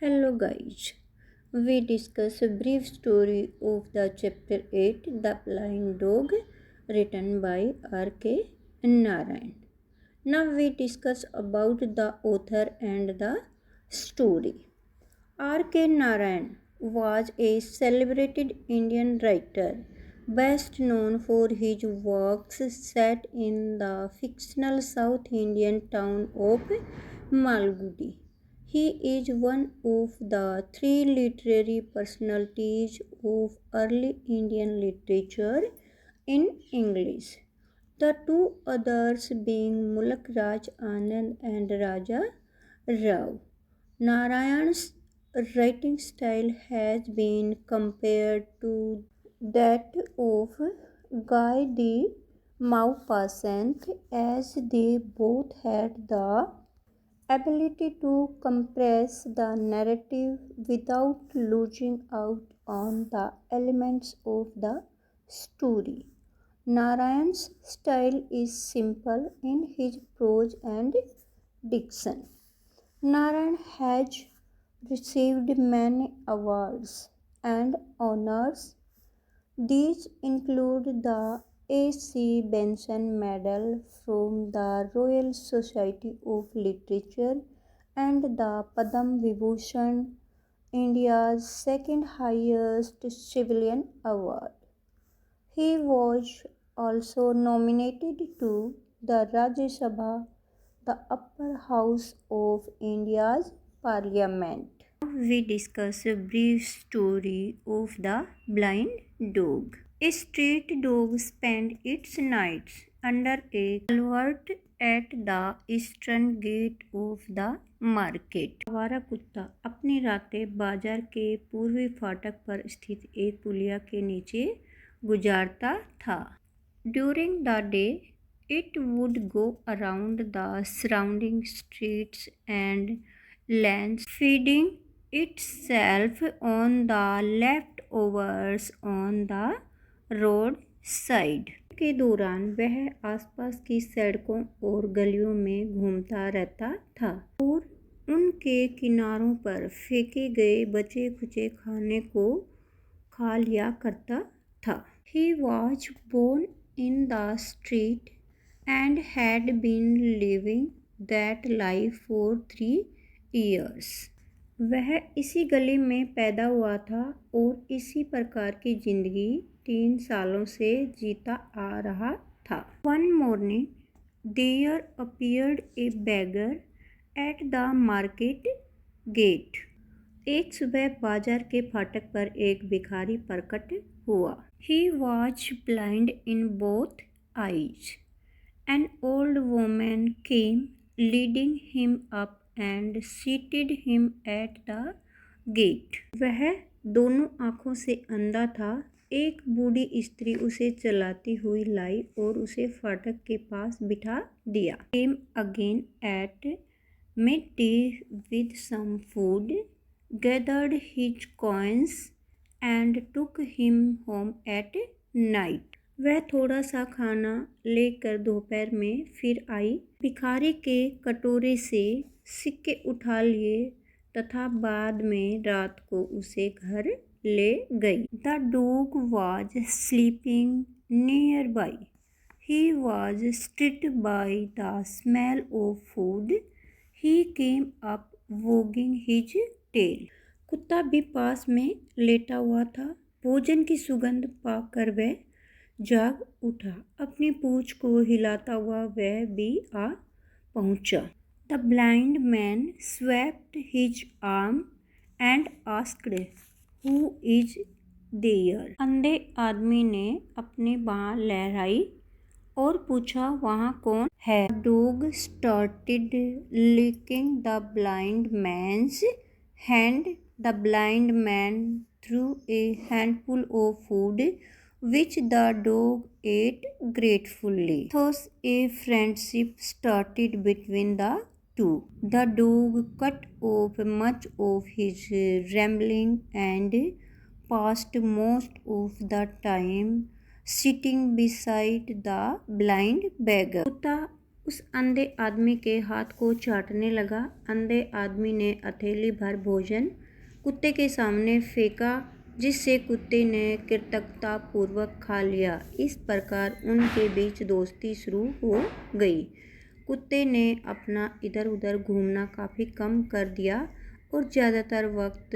Hello guys. We discuss a brief story of the chapter 8 The Blind Dog written by R.K. Narayan. Now we discuss about the author and the story. R.K. Narayan was a celebrated Indian writer best known for his works set in the fictional South Indian town of Malgudi. He is one of the three literary personalities of early Indian literature in English. The two others being Mulk Raj Anand and Raja Rao. Narayan's writing style has been compared to that of Guy de Maupassant, as they both had the ability to compress the narrative without losing out on the elements of the story. Narayan's style is simple in his prose and diction. Narayan has received many awards and honors. These include the A.C. Benson Medal from the Royal Society of Literature and the Padam Vibhushan, India's second highest civilian award. He was also nominated to the Rajya Sabha, the upper house of India's parliament. We discuss a brief story of the blind dog. A street dog spent its nights under a culvert at the eastern gate of the market. आवारा कुत्ता अपनी रातें बाजार के पूर्वी फाटक पर स्थित एक पुलिया के नीचे गुजारता था. During the day, it would go around the surrounding streets and lanes, feeding itself on the leftovers on the road side. के दौरान वह आसपास की सड़कों और गलियों में घूमता रहता था और उनके किनारों पर फेंके गए बचे खुचे खाने को खा लिया करता था. He was born in the street and had been living that life for 3 years. वह इसी गली में पैदा हुआ था और इसी प्रकार की जिंदगी 3 सालों से जीता आ रहा था. One morning, there appeared a beggar at the market gate. एक सुबह बाजार के फाटक पर एक भिखारी प्रकट हुआ. He was blind in both eyes. An old woman came, leading him up and seated him at the gate. वह दोनों आँखों से अंधा था. एक बूढ़ी स्त्री उसे चलाती हुई लाई और उसे फाटक के पास बिठा दिया. Came again at midday with some food, gathered his coins and took him home at night. वह थोड़ा सा खाना लेकर दोपहर में फिर आई. भिखारी के कटोरे से सिक्के उठा लिए तथा बाद में रात को उसे घर ले गई. The dog was sleeping nearby. He was stirred by the smell of food. He came up wagging his tail. कुत्ता भी पास में लेटा हुआ था. भोजन की सुगंध पाकर वह जाग उठा. अपनी पूंछ को हिलाता हुआ वह भी आ पहुंचा. The blind man swept his arm and asked, "Who is there?" अंधे आदमी ने अपनी बाँह लहराई और पूछा, वहाँ कौन है? The dog started licking the blind man's hand. The blind man threw a handful of food, which the dog ate gratefully. Thus a friendship started between the two. The dog cut off much of his rambling and passed most of the time sitting beside the blind beggar. कुत्ता उस अंधे आदमी के हाथ को चाटने लगा। अंधे आदमी ने हथेली भर भोजन कुत्ते के सामने फेंका, जिससे कुत्ते ने कृतज्ञतापूर्वक खा लिया। इस प्रकार उनके बीच दोस्ती शुरू हो गई। कुत्ते ने अपना इधर उधर घूमना काफ़ी कम कर दिया और ज़्यादातर वक्त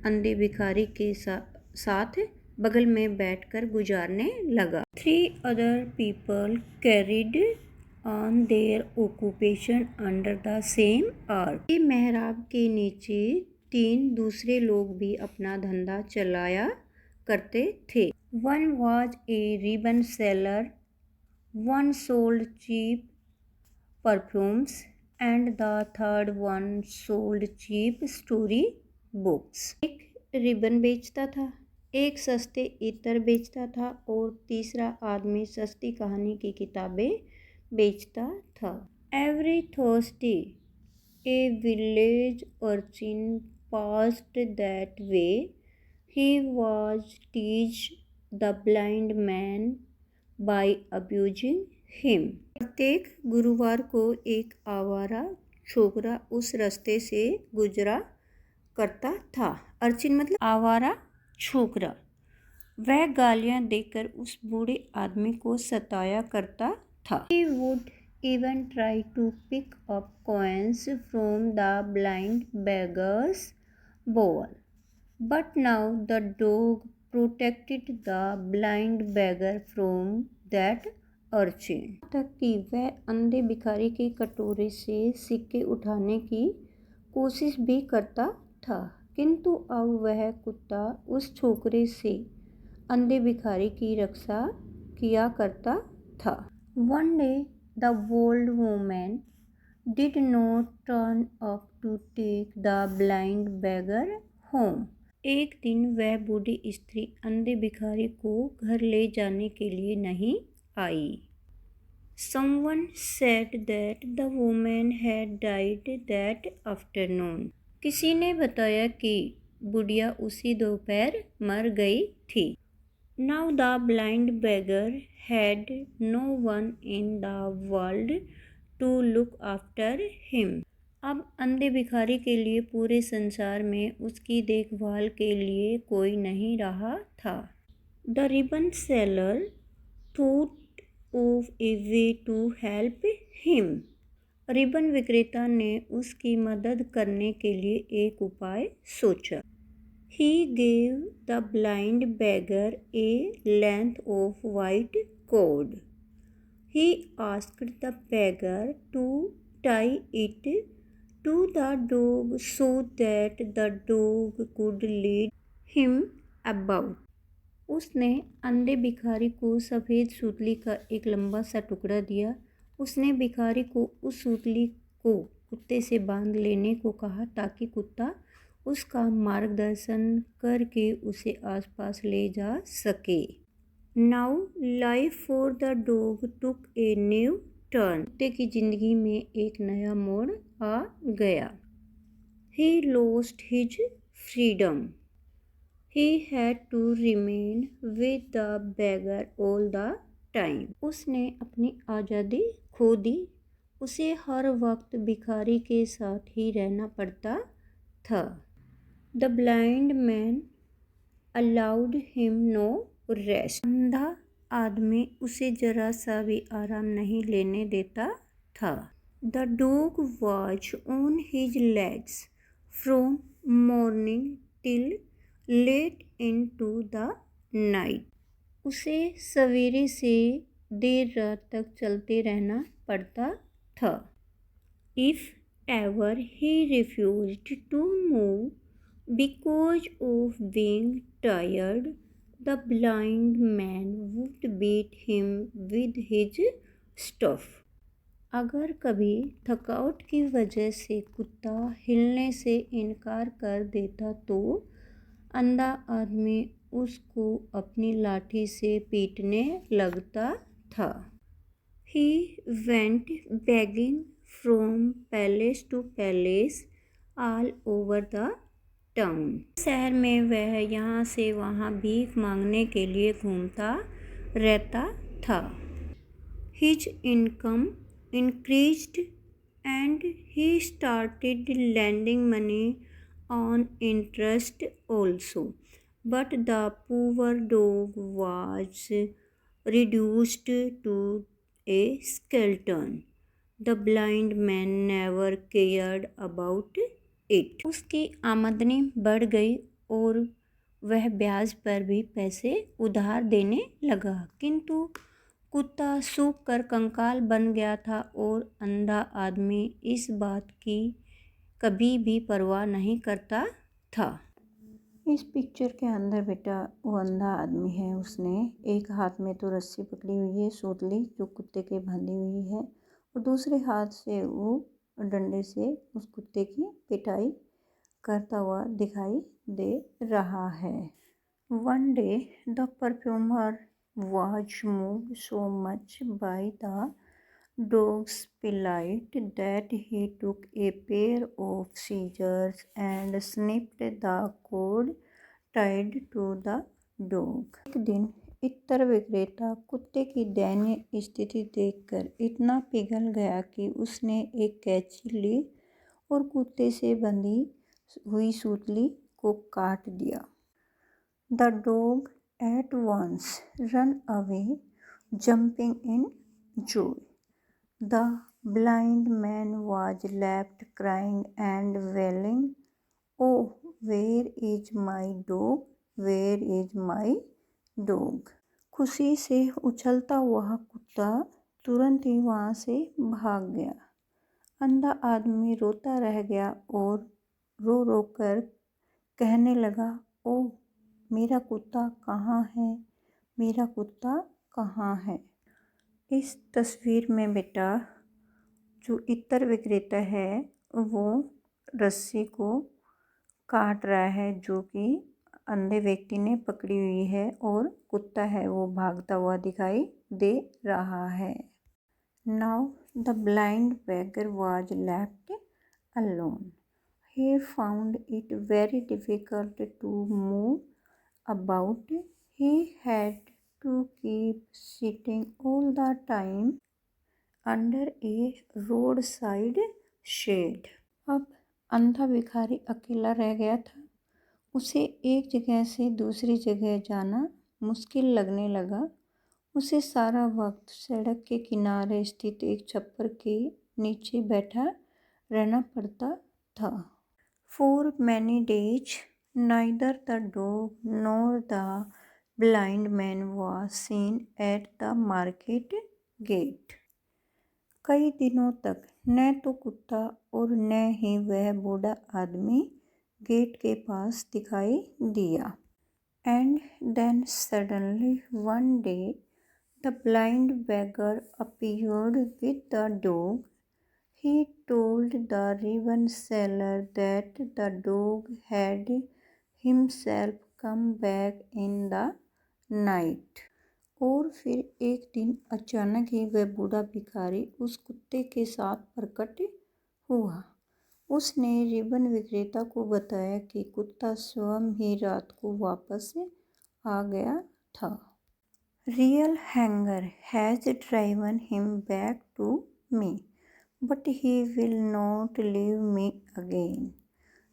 अंधे भिखारी के साथ बगल में बैठकर गुजारने लगा। 3 other people carried on their occupation under the same arch। मेहराब के नीचे 3 दूसरे लोग भी अपना धंधा चलाया करते थे। One was a ribbon seller, one sold cheap perfumes, and the third one sold cheap story books। एक रिबन बेचता था, एक सस्ते इत्र बेचता था और तीसरा आदमी सस्ती कहानी की किताबें बेचता था। Every Thursday a village urchin passed that way. He was teased the blind man by abusing him। प्रत्येक गुरुवार को एक आवारा छोकरा उस रास्ते से गुजरा करता था। अर्चिन मतलब आवारा छोकरा। वह गालियाँ देकर उस बूढ़े आदमी को सताया करता था। He would even try to pick up coins from the blind beggar's bowl. But now the dog protected the blind beggar from that urchin। तक कि वह अंधे भिखारी के कटोरे से सिक्के उठाने की कोशिश भी करता था, किंतु अब वह कुत्ता उस छोकरे से अंधे भिखारी की रक्षा किया करता था। One day the old woman did not turn up to take the blind beggar home। एक दिन वह बूढ़ी स्त्री अंधे भिखारी को घर ले जाने के लिए नहीं आई। Someone said that the woman had died that afternoon। किसी ने बताया कि बुढ़िया उसी दोपहर मर गई थी। Now the blind beggar had no one in the world to look after him। अब अंधे भिखारी के लिए पूरे संसार में उसकी देखभाल के लिए कोई नहीं रहा था। The ribbon seller thought of a way to help him। Ribbon विक्रेता ने उसकी मदद करने के लिए एक उपाय सोचा। He gave the blind beggar a length of white cord। He asked the beggar to tie it to the dog so that the dog could lead him about। उसने अंधे भिखारी को सफ़ेद सूतली का एक लंबा सा टुकड़ा दिया। उसने भिखारी को उस सूतली को कुत्ते से बांध लेने को कहा ताकि कुत्ता उसका मार्गदर्शन करके उसे आसपास ले जा सके। Now life for the dog took a new turn। कुत्ते की जिंदगी में एक नया मोड़ आ गया। He lost his freedom। He had to remain with the beggar all the time। उसने अपनी आज़ादी खो दी। उसे हर वक्त भिखारी के साथ ही रहना पड़ता था। The blind man allowed him no rest। अंधा आदमी उसे जरा सा भी आराम नहीं लेने देता था। The dog was on his legs from morning till late into the night। उसे सवेरे से देर रात तक चलते रहना पड़ता था। If ever he refused to move because of being tired, the blind man would beat him with his staff। अगर कभी थकावट की वजह से कुत्ता हिलने से इनकार कर देता तो अंधा आदमी उसको अपनी लाठी से पीटने लगता था। He went begging from palace to palace all over the town। शहर में वह यहाँ से वहाँ भीख मांगने के लिए घूमता रहता था। His income increased and he started lending money on interest also. But the poor dog was reduced to a skeleton. The blind man never cared about it. उसकी आमदनी बढ़ गई और वह ब्याज पर भी पैसे उधार देने लगा, किंतु कुत्ता सूख कर कंकाल बन गया था और अंधा आदमी इस बात की कभी भी परवाह नहीं करता था। इस पिक्चर के अंदर बेटा वो अंधा आदमी है, उसने एक हाथ में तो रस्सी पकड़ी हुई है सूतली जो कुत्ते के बंधी हुई है, और दूसरे हाथ से वो डंडे से उस कुत्ते की पिटाई करता हुआ दिखाई दे रहा है। One day the perfumer was moved so much by the dog's plight that he took a pair of scissors and snipped the cord tied to the dog. एक दिन इत्र विक्रेता कुत्ते की दयनीय स्थिति देखकर इतना पिघल गया कि उसने एक कैंची ली और कुत्ते से बंधी हुई सूतली को काट दिया। The dog at once ran away, jumping in joy. The blind man was left crying and wailing, "Oh, where is my dog? Where is my dog?" खुशी से उछलता हुआ कुत्ता तुरंत ही वहाँ से भाग गया। अंधा आदमी रोता रह गया और रो रो कर कहने लगा, "ओह, मेरा कुत्ता कहाँ है? मेरा कुत्ता कहाँ है?" इस तस्वीर में बेटा जो इत्र विक्रेता है वो रस्सी को काट रहा है जो कि अंधे व्यक्ति ने पकड़ी हुई है, और कुत्ता है वो भागता हुआ दिखाई दे रहा है। Now the blind beggar was left alone. He found it very difficult to move about. He had to keep sitting all the time under a roadside shade. अब अंधा भिखारी अकेला रह गया था। उसे एक जगह से दूसरी जगह जाना मुश्किल लगने लगा। उसे सारा वक्त सड़क के किनारे स्थित एक छप्पर के नीचे बैठा रहना पड़ता था। For many days neither the dog nor the blind man was seen at the market gate. कई दिनों तक न तो कुत्ता और न ही वह बूढ़ा आदमी गेट के पास दिखाई दिया। And then suddenly one day the blind beggar appeared with the dog. He told the ribbon seller that the dog had himself come back in the night. और फिर एक दिन अचानक ही वह बूढ़ा भिखारी उस कुत्ते के साथ प्रकट हुआ। उसने रिबन विक्रेता को बताया कि कुत्ता स्वयं ही रात को वापस आ गया था। Real hunger has driven him back to me, but he will not leave me again.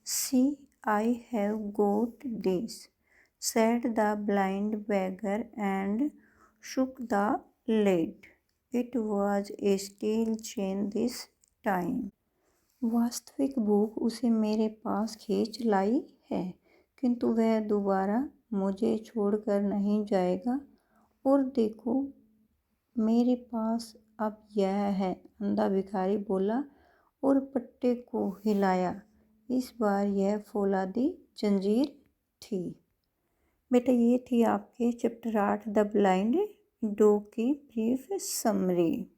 See, I have got this, said the blind beggar and shook the lid. It was a steel chain this time. वास्तविक भूख उसे मेरे पास खींच लाई है, किंतु वह दोबारा मुझे छोड़कर नहीं जाएगा। और देखो, मेरे पास अब यह है, अंधा भिखारी बोला और पट्टे को हिलाया। इस बार यह फौलादी जंजीर थी। बेटा ये थी आपके चैप्टर 8 द ब्लाइंड डॉग की ब्रीफ समरी।